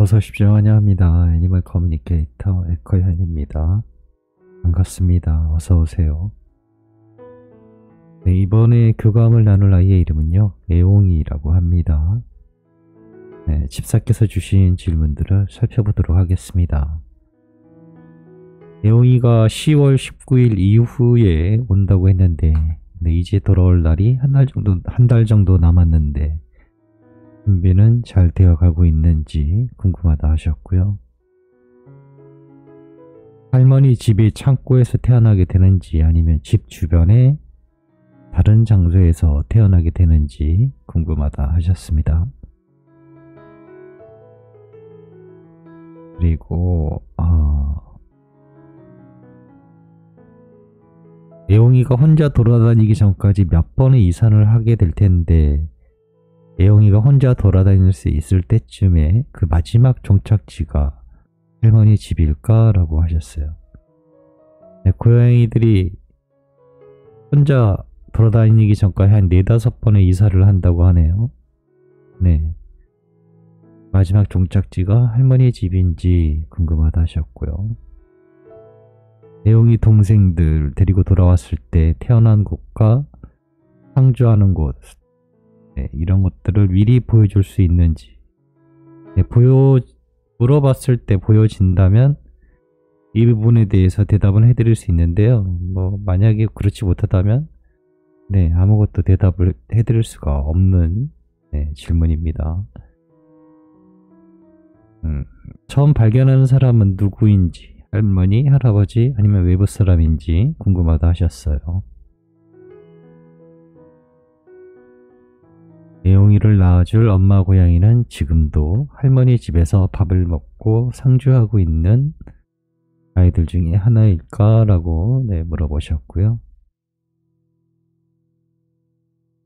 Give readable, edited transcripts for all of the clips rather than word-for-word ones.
어서 오십시오. 환영합니다. 애니멀 커뮤니케이터 에커현입니다. 반갑습니다. 어서 오세요. 네, 이번에 교감을 나눌 아이의 이름은요, 애옹이라고 합니다. 네, 집사께서 주신 질문들을 살펴보도록 하겠습니다. 애옹이가 10월 19일 이후에 온다고 했는데, 네, 이제 돌아올 날이 한 달 정도 남았는데, 준비는 잘 되어가고 있는지 궁금하다 하셨고요. 할머니 집이 창고에서 태어나게 되는지 아니면 집 주변에 다른 장소에서 태어나게 되는지 궁금하다 하셨습니다. 그리고 애옹이가 혼자 돌아다니기 전까지 몇 번의 이산을 하게 될 텐데 애옹이가 혼자 돌아다닐 수 있을 때쯤에 그 마지막 종착지가 할머니 집일까? 라고 하셨어요. 네, 고양이들이 혼자 돌아다니기 전까지 한 4-5번의 이사를 한다고 하네요. 네, 마지막 종착지가 할머니 집인지 궁금하다 하셨고요. 애옹이 동생들 데리고 돌아왔을 때 태어난 곳과 상주하는 곳, 네, 이런 것들을 미리 보여줄 수 있는지, 네, 물어봤을 때 보여진다면 이 부분에 대해서 대답은 해드릴 수 있는데요. 만약에 그렇지 못하다면 네, 아무것도 대답을 해드릴 수가 없는 질문입니다. 처음 발견하는 사람은 누구인지, 할머니, 할아버지 아니면 외부 사람인지 궁금하다 하셨어요. 애옹이를 낳아줄 엄마 고양이는 지금도 할머니 집에서 밥을 먹고 상주하고 있는 아이들 중에 하나일까? 라고 물어보셨고요.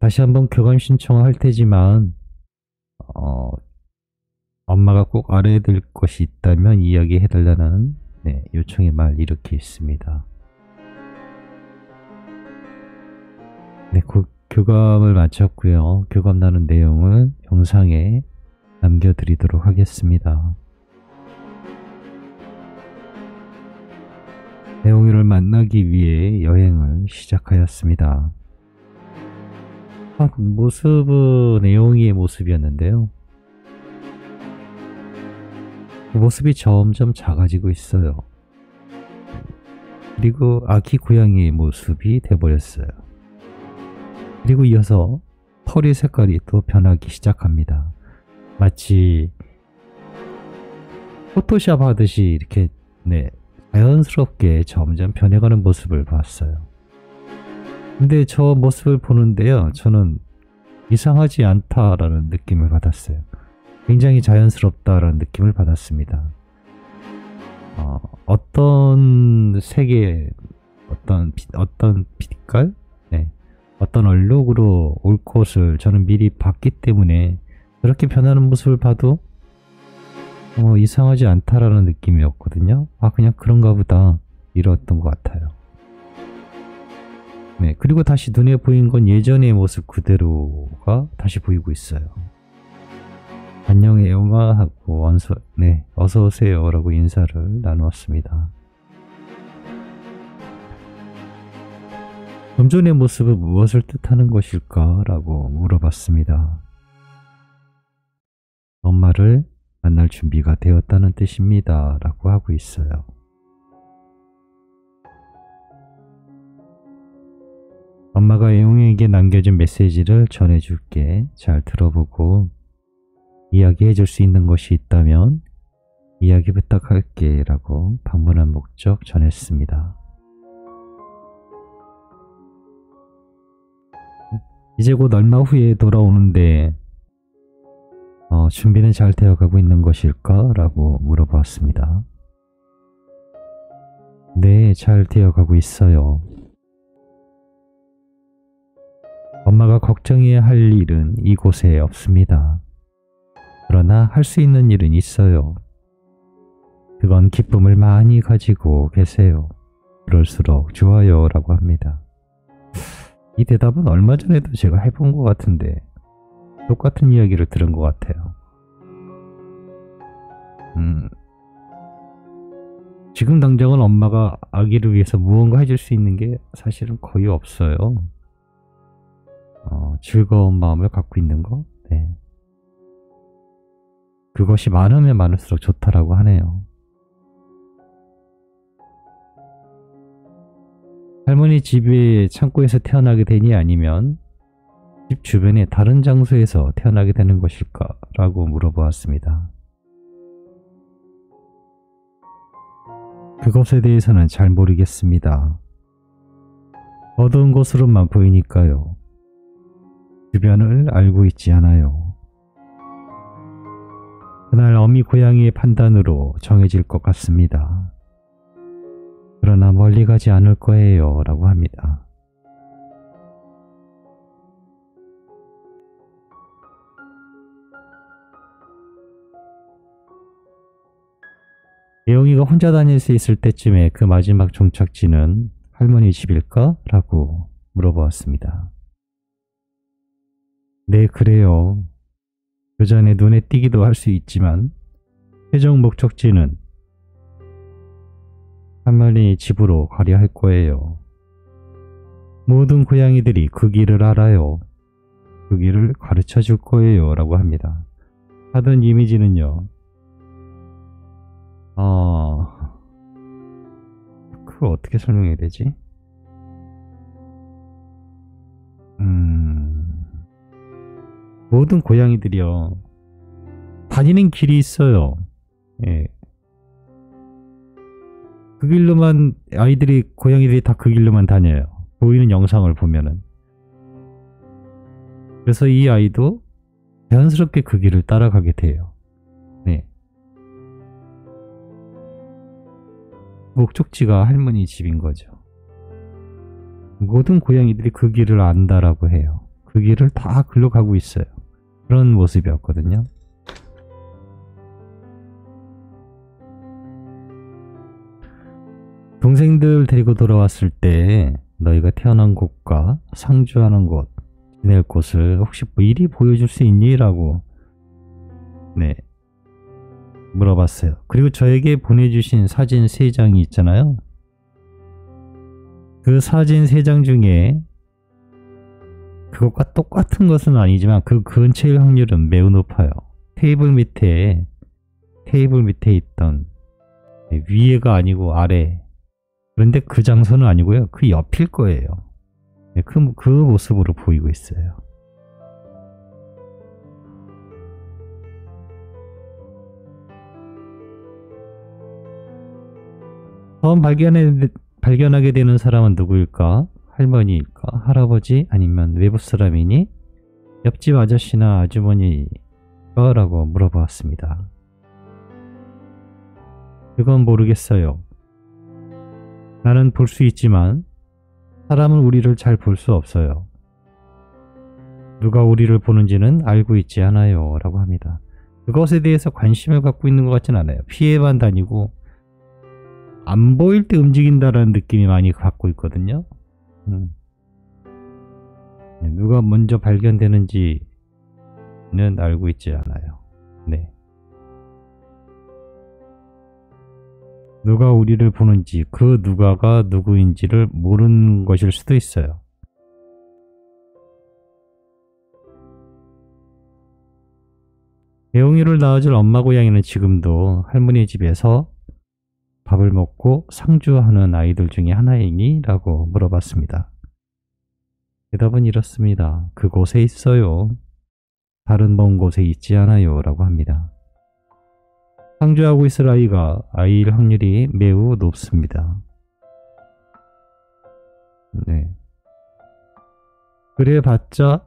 다시 한번 교감 신청을 할 테지만 엄마가 꼭 알아야 될 것이 있다면 이야기해달라는 요청의 말 이렇게 있습니다. 네, 교감을 마쳤고요. 교감 나눈 내용을 영상에 남겨드리도록 하겠습니다. 애옹이를 만나기 위해 여행을 시작하였습니다. 모습은 애옹이의 모습이었는데요. 그 모습이 점점 작아지고 있어요. 그리고 아기 고양이의 모습이 돼버렸어요. 그리고 이어서 털의 색깔이 또 변하기 시작합니다. 마치 포토샵 하듯이 이렇게 자연스럽게 점점 변해가는 모습을 봤어요. 근데 저 모습을 보는데요, 저는 이상하지 않다라는 느낌을 받았어요. 굉장히 자연스럽다라는 느낌을 받았습니다. 어떤 색의 어떤 빛깔? 어떤 얼룩으로 올 것을 저는 미리 봤기 때문에 저렇게 변하는 모습을 봐도 이상하지 않다라는 느낌이었거든요. 그냥 그런가 보다 이랬던 것 같아요. 네, 그리고 다시 눈에 보인 건 예전의 모습 그대로가 다시 보이고 있어요. 안녕 애옹아 하고 어서 오세요 라고 인사를 나누었습니다. 좀 전의 모습은 무엇을 뜻하는 것일까? 라고 물어봤습니다. 엄마를 만날 준비가 되었다는 뜻입니다. 라고 하고 있어요. 엄마가 애옹이에게 남겨준 메시지를 전해줄게. 잘 들어보고 이야기해 줄 수 있는 것이 있다면 이야기 부탁할게. 라고 방문한 목적 전했습니다. 이제 곧 얼마 후에 돌아오는데 준비는 잘 되어가고 있는 것일까? 라고 물어봤습니다. 네, 잘 되어가고 있어요. 엄마가 걱정해야 할 일은 이곳에 없습니다. 그러나 할 수 있는 일은 있어요. 그건 기쁨을 많이 가지고 계세요. 그럴수록 좋아요. 라고 합니다. 이 대답은 얼마 전에도 제가 해본 것 같은데 똑같은 이야기를 들은 것 같아요. 지금 당장은 엄마가 아기를 위해서 무언가 해줄 수 있는 게 사실은 거의 없어요. 즐거운 마음을 갖고 있는 거, 네. 그것이 많으면 많을수록 좋다라고 하네요. 할머니 집의 창고에서 태어나게 되니 아니면 집 주변의 다른 장소에서 태어나게 되는 것일까? 라고 물어보았습니다. 그것에 대해서는 잘 모르겠습니다. 어두운 곳으로만 보이니까요. 주변을 알고 있지 않아요. 그날 어미 고양이의 판단으로 정해질 것 같습니다. 그러나 멀리 가지 않을 거예요. 라고 합니다. 예용이가 혼자 다닐 수 있을 때쯤에 그 마지막 종착지는 할머니 집일까? 라고 물어보았습니다. 네, 그래요. 그 전에 눈에 띄기도 할 수 있지만 최종 목적지는 할머니 집으로 가려 할 거예요. 모든 고양이들이 그 길을 알아요. 그 길을 가르쳐 줄 거예요. 라고 합니다. 하던 이미지는요. 그걸 어떻게 설명해야 되지? 모든 고양이들이요. 다니는 길이 있어요. 예. 그 길로만, 고양이들이 다 그 길로만 다녀요. 보이는 영상을 보면은. 그래서 이 아이도 자연스럽게 그 길을 따라가게 돼요. 네. 목적지가 할머니 집인 거죠. 모든 고양이들이 그 길을 안다라고 해요. 그 길을 다 글로 가고 있어요. 그런 모습이었거든요. 동생들 데리고 돌아왔을 때 너희가 태어난 곳과 상주하는 곳, 지낼 곳을 혹시 미리 보여줄 수 있니? 라고 네, 물어봤어요. 그리고 저에게 보내주신 사진 3장이 있잖아요. 그 사진 3장 중에 그것과 똑같은 것은 아니지만 그 근처일 확률은 매우 높아요. 테이블 밑에 있던 위에가 아니고 아래, 그런데 그 장소는 아니고요. 그 옆일 거예요. 그 모습으로 보이고 있어요. 처음 발견하게 되는 사람은 누구일까? 할머니일까? 할아버지? 아니면 외부 사람이니? 옆집 아저씨나 아주머니일까? 라고 물어보았습니다. 그건 모르겠어요. 나는 볼 수 있지만 사람은 우리를 잘 볼 수 없어요. 누가 우리를 보는지는 알고 있지 않아요. 라고 합니다. 그것에 대해서 관심을 갖고 있는 것 같진 않아요. 피해만 다니고 안 보일 때 움직인다라는 느낌이 많이 갖고 있거든요. 누가 먼저 발견되는지는 알고 있지 않아요. 네. 누가 우리를 보는지, 그 누가가 누구인지를 모르는 것일 수도 있어요. 예용이를 낳아줄 엄마 고양이는 지금도 할머니 집에서 밥을 먹고 상주하는 아이들 중에 하나이니? 라고 물어봤습니다. 대답은 이렇습니다. 그곳에 있어요. 다른 먼 곳에 있지 않아요. 라고 합니다. 상주하고 있을 아이가 아이일 확률이 매우 높습니다. 네. 그래봤자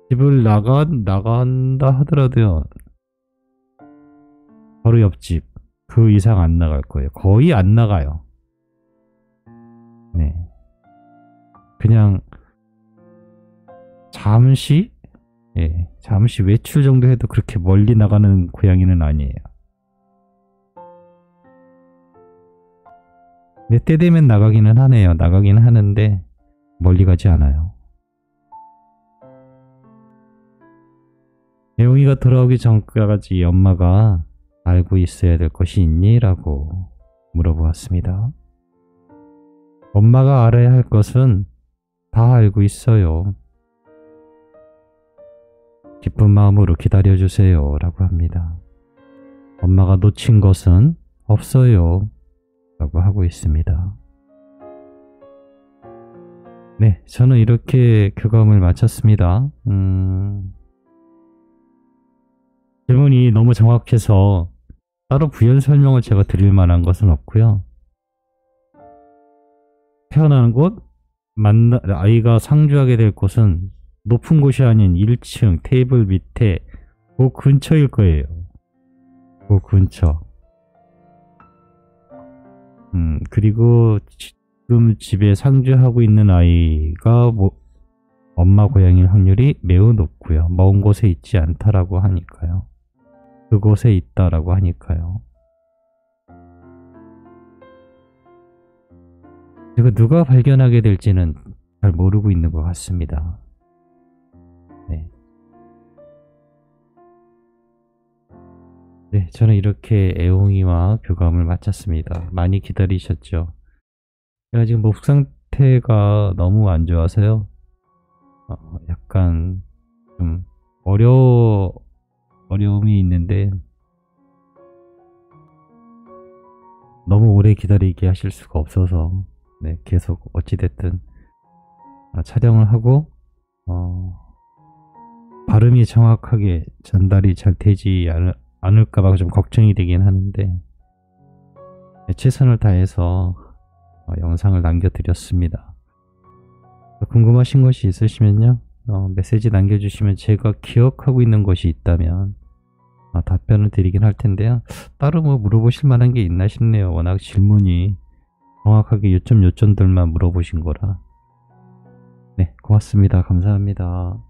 집을 나간다 하더라도요. 바로 옆집 그 이상 안 나갈 거예요. 거의 안 나가요. 네. 그냥 잠시 외출 정도 해도 그렇게 멀리 나가는 고양이는 아니에요. 네, 때 되면 나가기는 하네요. 나가기는 하는데 멀리 가지 않아요. 예용이가 돌아오기 전까지 엄마가 알고 있어야 될 것이 있니? 라고 물어보았습니다. 엄마가 알아야 할 것은 다 알고 있어요. 기쁜 마음으로 기다려주세요. 라고 합니다. 엄마가 놓친 것은 없어요. 라고 하고 있습니다. 네, 저는 이렇게 교감을 마쳤습니다. 질문이 너무 정확해서 따로 부연 설명을 제가 드릴 만한 것은 없고요. 태어나는 곳, 아이가 상주하게 될 곳은 높은 곳이 아닌 1층 테이블 밑에 그 근처일 거예요. 그 근처. 그리고 지금 집에 상주하고 있는 아이가 엄마 고향일 확률이 매우 높고요. 먼 곳에 있지 않다라고 하니까요. 그곳에 있다라고 하니까요. 그리고 누가 발견하게 될지는 잘 모르고 있는 것 같습니다. 네. 네, 저는 이렇게 애옹이와 교감을 마쳤습니다. 많이 기다리셨죠? 제가 지금 목상 상태가 너무 안 좋아서요. 약간 좀 어려움이 있는데 너무 오래 기다리게 하실 수가 없어서 네, 계속 어찌됐든 촬영을 하고 발음이 정확하게 전달이 잘 되지 않을까봐 좀 걱정이 되긴 하는데 네, 최선을 다해서 영상을 남겨드렸습니다. 궁금하신 것이 있으시면요 메시지 남겨주시면 제가 기억하고 있는 것이 있다면 답변을 드리긴 할 텐데요. 따로 뭐 물어보실 만한 게 있나 싶네요. 워낙 질문이 정확하게 요점들만 물어보신 거라. 네, 고맙습니다. 감사합니다.